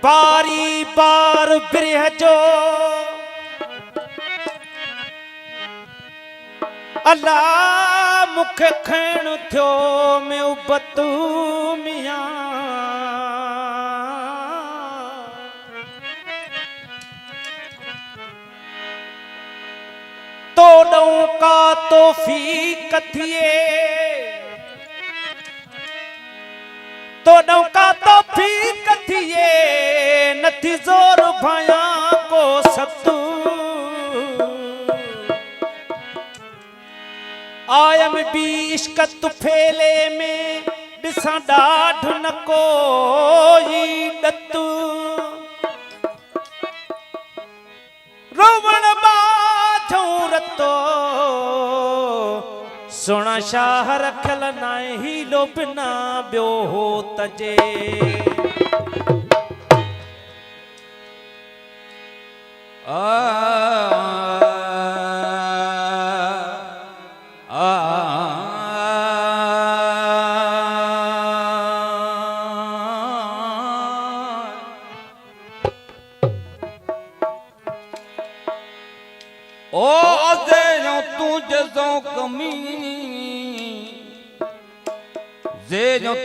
बारी बार बिरह जो अल्लाह मुख खैण थियो में उबतू मियां तोड़ों का तौफीक थिए तोड़ों का तौफीक थिए नथी जोर भया को सतू आयम भी इश्क तुफेले में दिसा डाढ़ न कोई दत्तू रोवण बाझूं रतो सोना शाह रखल नाही लोभना ब्यो हो तजे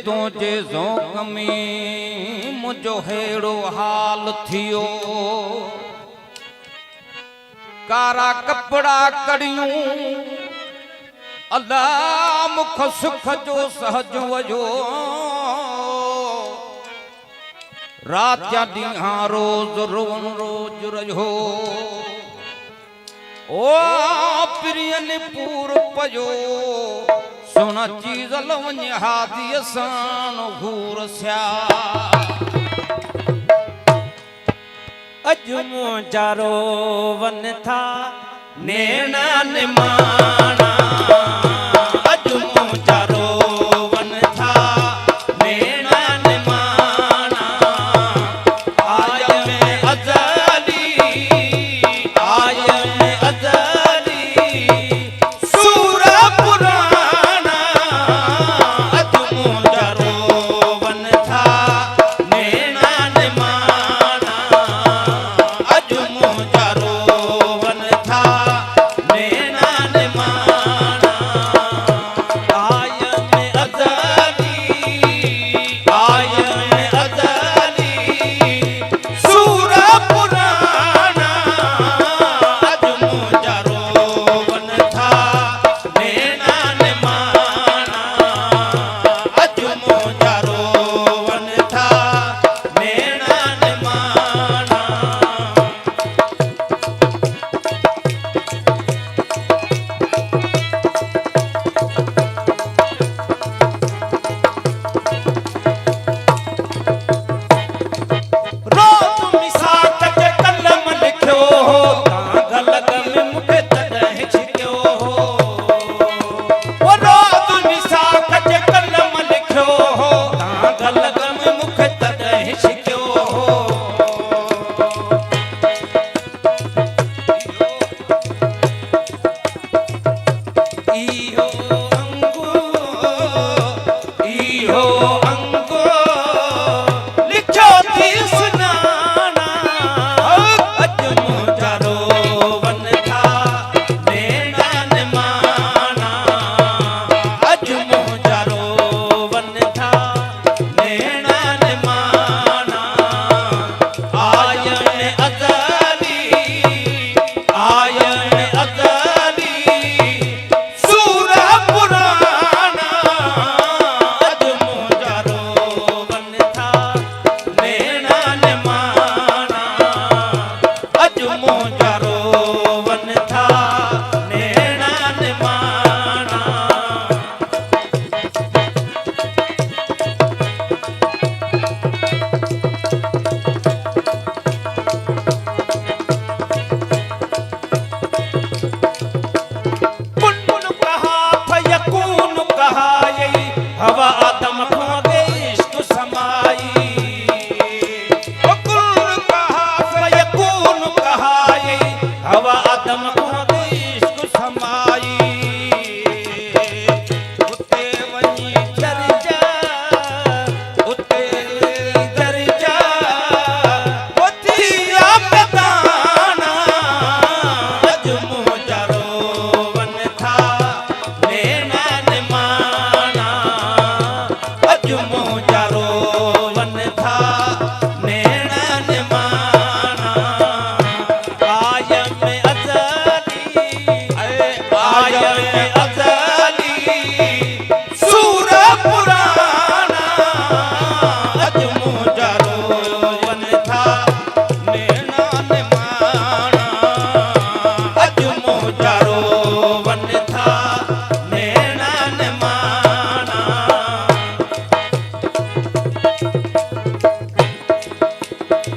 तुझे जो कमी मुझो हेड़ो हाल थियो कारा कपड़ा कड़ियूं अल्लाह मुख सुख जो सहज वजो रात या ॾींहां रोज रोवन रोज रहो ओ प्रियन पूर पयो सोना चीज लवण हाथी सान घूर स्या अजुमो जारो वन था नैना निमाना अजुमो जारो वन था नैना निमाना आय में अजली आय में अजली सूरा पुराना अजुमो जारो वन था नैना निमाना अजुमो जारो वन था नैना निमाना आय में अजली सूरा पुराना अजुमो जारो वन था नैना निमाना अजुमो जारो वन था नैना निमाना रोज मिसाक जे कलम लिखियो हो तां गलग में मूंखे तॾहिं छिकियो हो वो रोज मिसाक जे कलम लिखियो हो तां गलग में मूंखे तॾहिं छिकियो हो इहो अंगो लिखियो थी सुनाना अजुमो जारो वन था नैना निमाना अजुमो जारो वन था नैना निमाना आयन अजली सूरा पुराना अजुमो जारो वन था नैना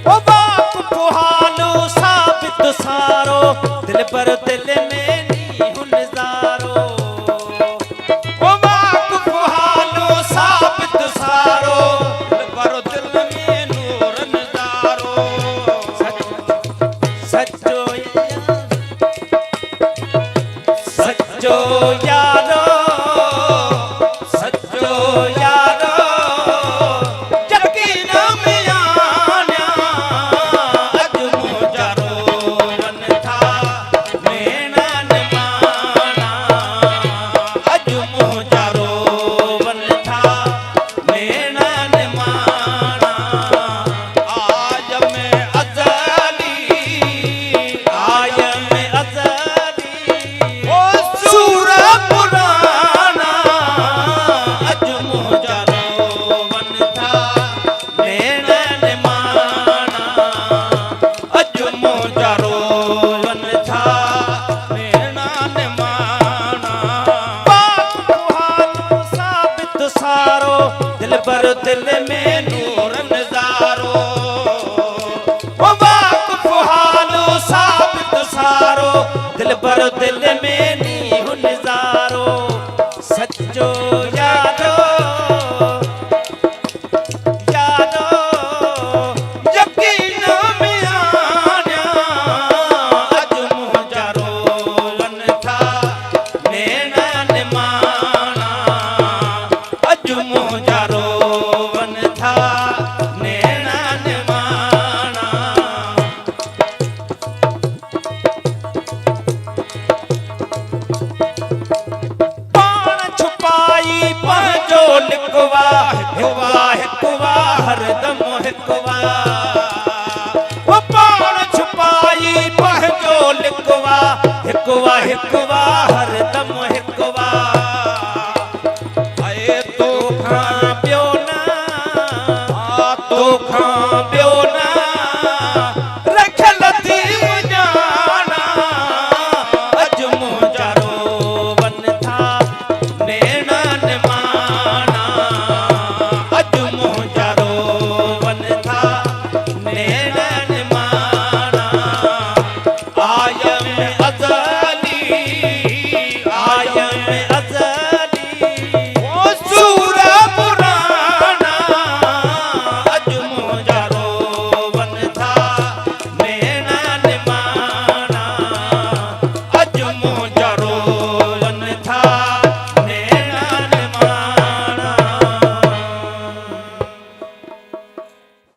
ओ वाक़ुफ़ हालो साबित सारो दिल पर दिल में नी हुनज़ारो ओ वाक़ुफ़ हालो साबित सारो दिल पर दिल में नूर नज़ारो सच्चो सच्चो यारो सच्चो यारो यकीन में आन्या अज मुजारो वन था नैना ने माना अज मुजारो वन था नैना ने माना आज में अज़ली आय में अज़ली ओ सूर पुराना अज मुजारो वन था नैना ने माना अज मुजारो वन था नैना ने माना वाक़ुफ़ हालो साबित सारो दिल पर दिल में नूर नज़ारो ओ वाक़ुफ़ हालो साबित सारो दिल पर दिल में नी हुनज़ारो सच्चो यारो यारो यकीन में आन्या अज मुजारो वन था नैना ने माना अज मुजारो वन था नैना ने माना पाण छुपाई पंहिंजो लिखवा हिकवा हिकवा हरदम हिकवा ओ पाण छुपाई पंहिंजो लिखवा हिकवा हिकवा